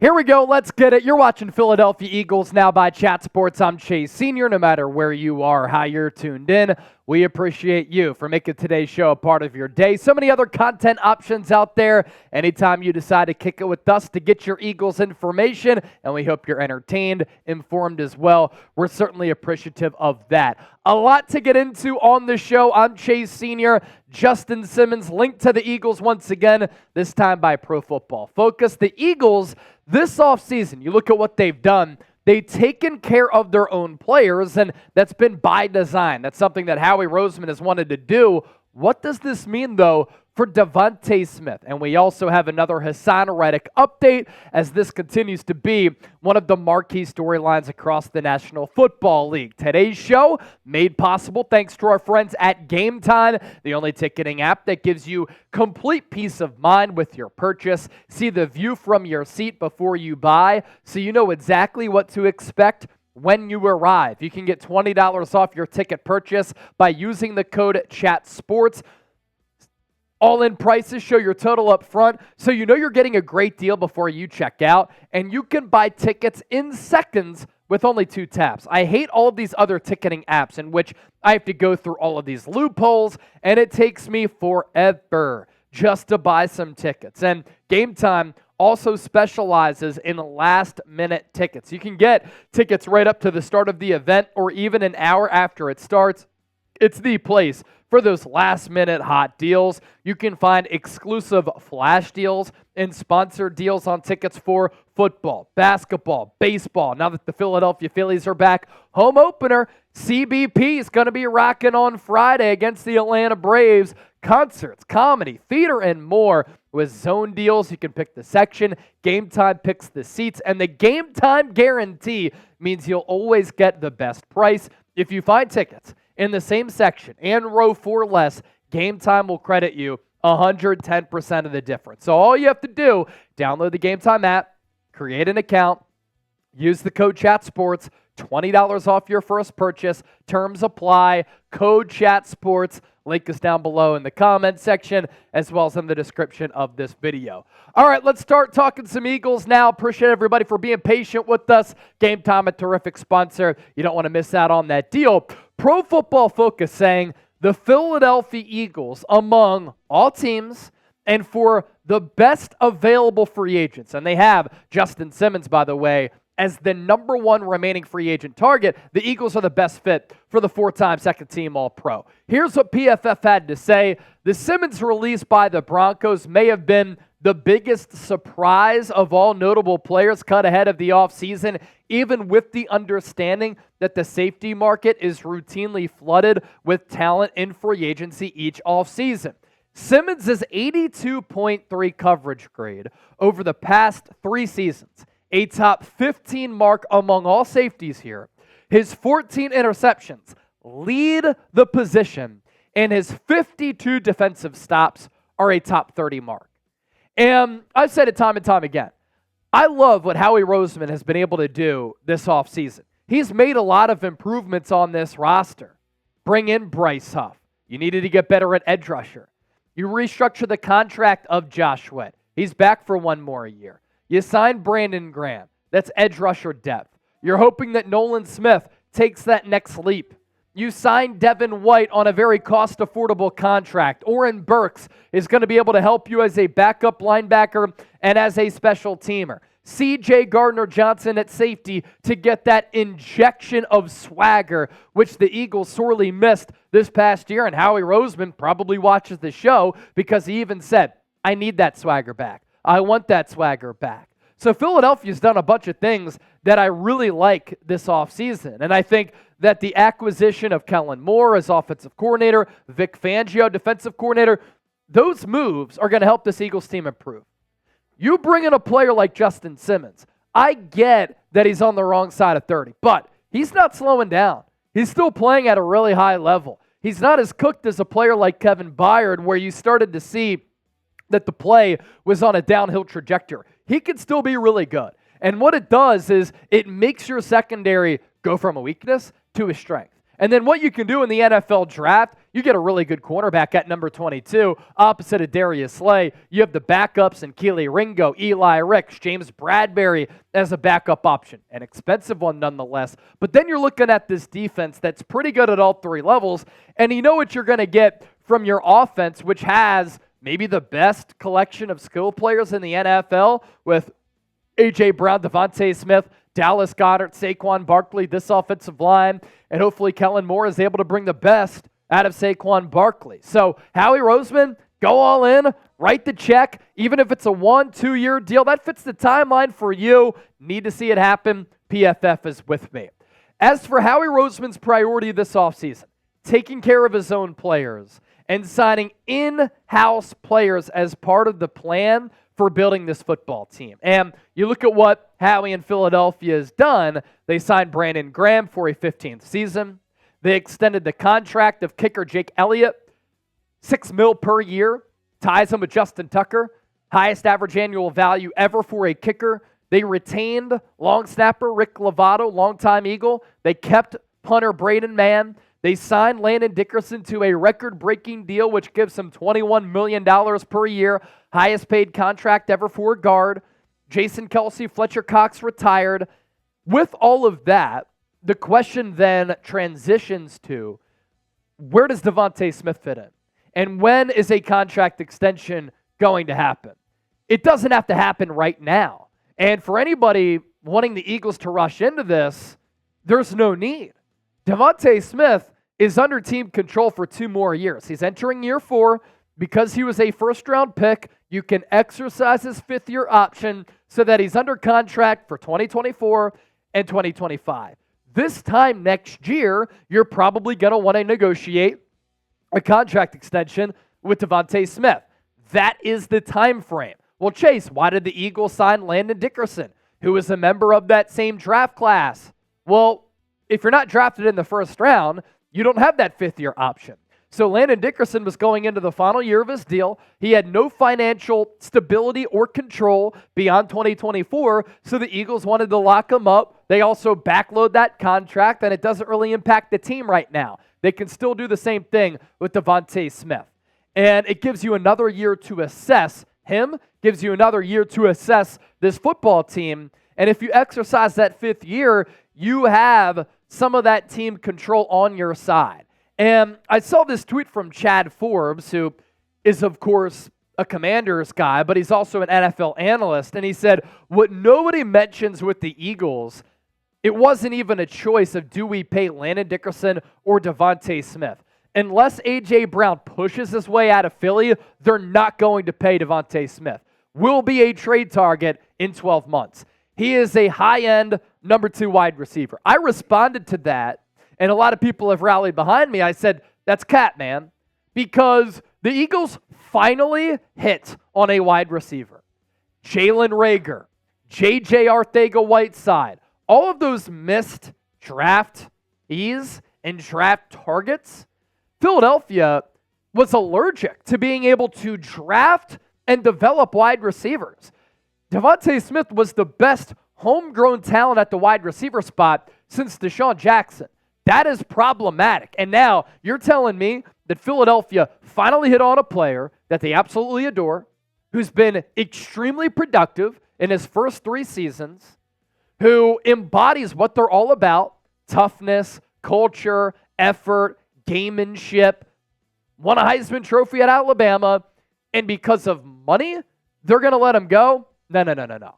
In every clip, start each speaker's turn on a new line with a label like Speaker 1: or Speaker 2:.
Speaker 1: Here we go. Let's get it. You're watching Philadelphia Eagles Now by Chat Sports. I'm Chase Sr. No matter where you are, how you're tuned in, we appreciate you for making today's show a part of your day. So many other content options out there. Anytime you decide to kick it with us to get your Eagles information, and we hope you're entertained, informed as well. We're certainly appreciative of that. A lot to get into on the show. I'm Chase Sr. Justin Simmons, linked to the Eagles once again, this time by Pro Football Focus. The Eagles, this offseason, you look at what they've done, they've taken care of their own players, and that's been by design. That's something that Howie Roseman has wanted to do. What does this mean, though, for DeVonta Smith? And we also have another Haason Reddick update, as this continues to be one of the marquee storylines across the National Football League. Today's show made possible thanks to our friends at Game Time, the only ticketing app that gives you complete peace of mind with your purchase. See the view from your seat before you buy, so you know exactly what to expect when you arrive. You can get $20 off your ticket purchase by using the code CHATSPORTS. All-in prices show your total up front, so you know you're getting a great deal before you check out, and you can buy tickets in seconds with only 2 taps. I hate all of these other ticketing apps in which I have to go through all of these loopholes, and it takes me forever just to buy some tickets. And Game Time also specializes in last-minute tickets. You can get tickets right up to the start of the event or even an hour after it starts. It's the place for those last-minute hot deals. You can find exclusive flash deals and sponsored deals on tickets for football, basketball, baseball. Now that the Philadelphia Phillies are back, home opener, CBP is going to be rocking on Friday against the Atlanta Braves. Concerts, comedy, theater, and more. With zone deals, you can pick the section. Game Time picks the seats, and the Game Time guarantee means you'll always get the best price. If you find tickets in the same section and row for less, Game Time will credit you 110% of the difference. So all you have to do, download the Game Time app, create an account, use the code CHATSPORTS, $20 off your first purchase. Terms apply. Code CHATSPORTS. Link is down below in the comment section as well as in the description of this video. All right, let's start talking some Eagles now. Appreciate everybody for being patient with us. Game Time, a terrific sponsor. You don't want to miss out on that deal. Pro Football Focus saying the Philadelphia Eagles, among all teams, and for the best available free agents, and they have Justin Simmons, by the way, as the number 1 remaining free agent target, the Eagles are the best fit for the 4-time second-team All-Pro. Here's what PFF had to say. The Simmons release by the Broncos may have been the biggest surprise of all notable players cut ahead of the offseason, even with the understanding that the safety market is routinely flooded with talent in free agency each offseason. Simmons' 82.3 coverage grade over the past 3 seasons, a top 15 mark among all safeties here. His 14 interceptions lead the position, and his 52 defensive stops are a top 30 mark. And I've said it time and time again. I love what Howie Roseman has been able to do this offseason. He's made a lot of improvements on this roster. Bring in Bryce Huff. You needed to get better at edge rusher. You restructure the contract of Josh Sweat. He's back for 1 more year. You signed Brandon Graham. That's edge rusher depth. You're hoping that Nolan Smith takes that next leap. You signed Devin White on a very cost-affordable contract. Oren Burks is going to be able to help you as a backup linebacker and as a special teamer. C.J. Gardner-Johnson at safety to get that injection of swagger, which the Eagles sorely missed this past year. And Howie Roseman probably watches the show because he even said, I need that swagger back. I want that swagger back. So Philadelphia's done a bunch of things that I really like this offseason. And I think that the acquisition of Kellen Moore as offensive coordinator, Vic Fangio, defensive coordinator, those moves are going to help this Eagles team improve. You bring in a player like Justin Simmons. I get that he's on the wrong side of 30, but he's not slowing down. He's still playing at a really high level. He's not as cooked as a player like Kevin Byard, where you started to see that the play was on a downhill trajectory. He could still be really good. And what it does is it makes your secondary go from a weakness to a strength. And then what you can do in the NFL draft, you get a really good cornerback at number 22, opposite of Darius Slay. You have the backups in Keely Ringo, Eli Ricks, James Bradbury as a backup option. An expensive one nonetheless. But then you're looking at this defense that's pretty good at all three levels, and you know what you're going to get from your offense, which has maybe the best collection of skill players in the NFL with A.J. Brown, DeVonta Smith, Dallas Goedert, Saquon Barkley, this offensive line, and hopefully Kellen Moore is able to bring the best out of Saquon Barkley. So Howie Roseman, go all in, write the check, even if it's a 1-2 year deal. That fits the timeline for you. Need to see it happen. PFF is with me. As for Howie Roseman's priority this offseason, taking care of his own players and signing in-house players as part of the plan for building this football team. And you look at what Howie in Philadelphia has done. They signed Brandon Graham for a 15th season. They extended the contract of kicker Jake Elliott, $6 million per year, ties him with Justin Tucker, highest average annual value ever for a kicker. They retained long snapper Rick Lovato, longtime Eagle. They kept punter Braden Mann. They signed Landon Dickerson to a record-breaking deal, which gives him $21 million per year, highest paid contract ever for a guard. Jason Kelsey, Fletcher Cox retired. With all of that, the question then transitions to, where does DeVonta Smith fit in? And when is a contract extension going to happen? It doesn't have to happen right now. And for anybody wanting the Eagles to rush into this, there's no need. DeVonta Smith is under team control for 2 more years. He's entering year 4. Because he was a first-round pick, you can exercise his 5th-year option so that he's under contract for 2024 and 2025. This time next year, you're probably going to want to negotiate a contract extension with DeVonta Smith. That is the time frame. Well, Chase, why did the Eagles sign Landon Dickerson, who is a member of that same draft class? Well, if you're not drafted in the first round, you don't have that 5th-year option. So Landon Dickerson was going into the final year of his deal. He had no financial stability or control beyond 2024, so the Eagles wanted to lock him up. They also backload that contract, and it doesn't really impact the team right now. They can still do the same thing with DeVonta Smith. And it gives you another year to assess him, gives you another year to assess this football team. And if you exercise that 5th year, you have some of that team control on your side. And I saw this tweet from Chad Forbes, who is, of course, a Commanders guy, but he's also an NFL analyst. And he said, what nobody mentions with the Eagles, it wasn't even a choice of do we pay Landon Dickerson or DeVonta Smith. Unless A.J. Brown pushes his way out of Philly, they're not going to pay DeVonta Smith. Will be a trade target in 12 months. He is a high-end number 2 wide receiver. I responded to that. And a lot of people have rallied behind me. I said, that's cat, man. Because the Eagles finally hit on a wide receiver. Jalen Reagor, J.J. Arcega-Whiteside, all of those missed draftees and draft targets. Philadelphia was allergic to being able to draft and develop wide receivers. DeVonta Smith was the best homegrown talent at the wide receiver spot since Deshaun Jackson. That is problematic. And now you're telling me that Philadelphia finally hit on a player that they absolutely adore, who's been extremely productive in his first 3 seasons, who embodies what they're all about, toughness, culture, effort, gamemanship, won a Heisman Trophy at Alabama, and because of money, they're going to let him go? No.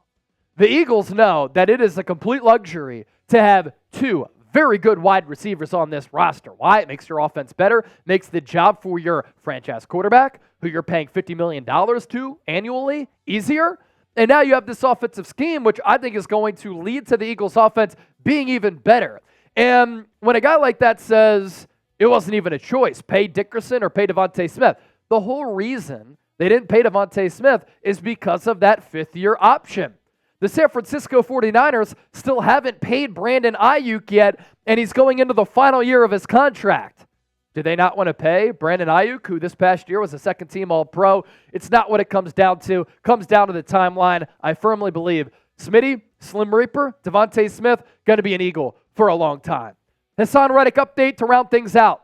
Speaker 1: The Eagles know that it is a complete luxury to have 2 very good wide receivers on this roster. Why? It makes your offense better, makes the job for your franchise quarterback, who you're paying $50 million to annually, easier. And now you have this offensive scheme, which I think is going to lead to the Eagles' offense being even better. And when a guy like that says it wasn't even a choice, pay Dickerson or pay DeVonta Smith, the whole reason they didn't pay DeVonta Smith is because of that 5th-year option. The San Francisco 49ers still haven't paid Brandon Ayuk yet, and he's going into the final year of his contract. Do they not want to pay Brandon Ayuk, who this past year was a second-team All-Pro? It's not what it comes down to. It comes down to the timeline. I firmly believe Smitty, Slim Reaper, DeVonta Smith, going to be an Eagle for a long time. Haason Reddick update to round things out.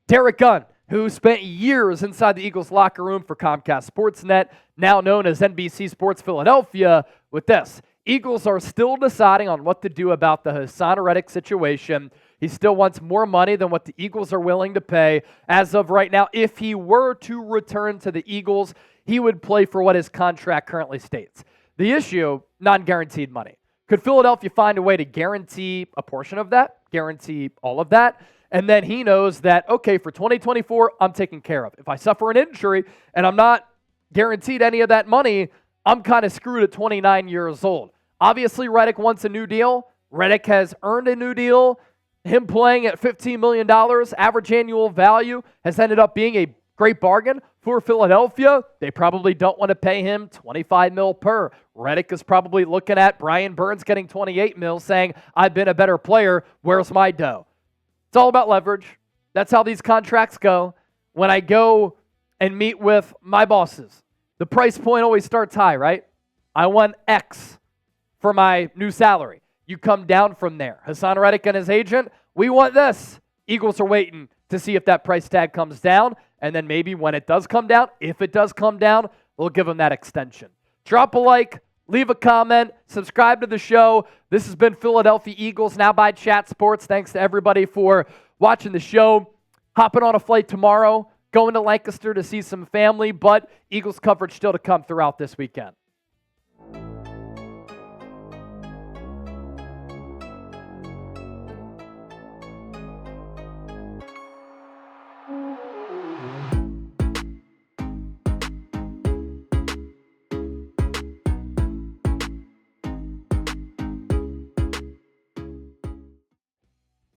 Speaker 1: Derek Gunn, who spent years inside the Eagles locker room for Comcast Sportsnet, now known as NBC Sports Philadelphia, with this. Eagles are still deciding on what to do about the Haason Reddick situation. He still wants more money than what the Eagles are willing to pay. As of right now, if he were to return to the Eagles, he would play for what his contract currently states. The issue, non-guaranteed money. Could Philadelphia find a way to guarantee a portion of that, guarantee all of that? And then he knows that, okay, for 2024, I'm taken care of. If I suffer an injury and I'm not guaranteed any of that money, I'm kind of screwed at 29 years old. Obviously, Reddick wants a new deal. Reddick has earned a new deal. Him playing at $15 million, average annual value, has ended up being a great bargain for Philadelphia. They probably don't want to pay him $25 mil per. Reddick is probably looking at Brian Burns getting $28 mil, saying, I've been a better player. Where's my dough? It's all about leverage. That's how these contracts go. When I go and meet with my bosses, the price point always starts high, right? I want X for my new salary. You come down from there. Haason Reddick and his agent, we want this. Eagles are waiting to see if that price tag comes down, and then maybe when it does come down, if it does come down, we'll give them that extension. Drop a like, leave a comment, subscribe to the show. This has been Philadelphia Eagles, now by Chat Sports. Thanks to everybody for watching the show. Hopping on a flight tomorrow, going to Lancaster to see some family, but Eagles coverage still to come throughout this weekend.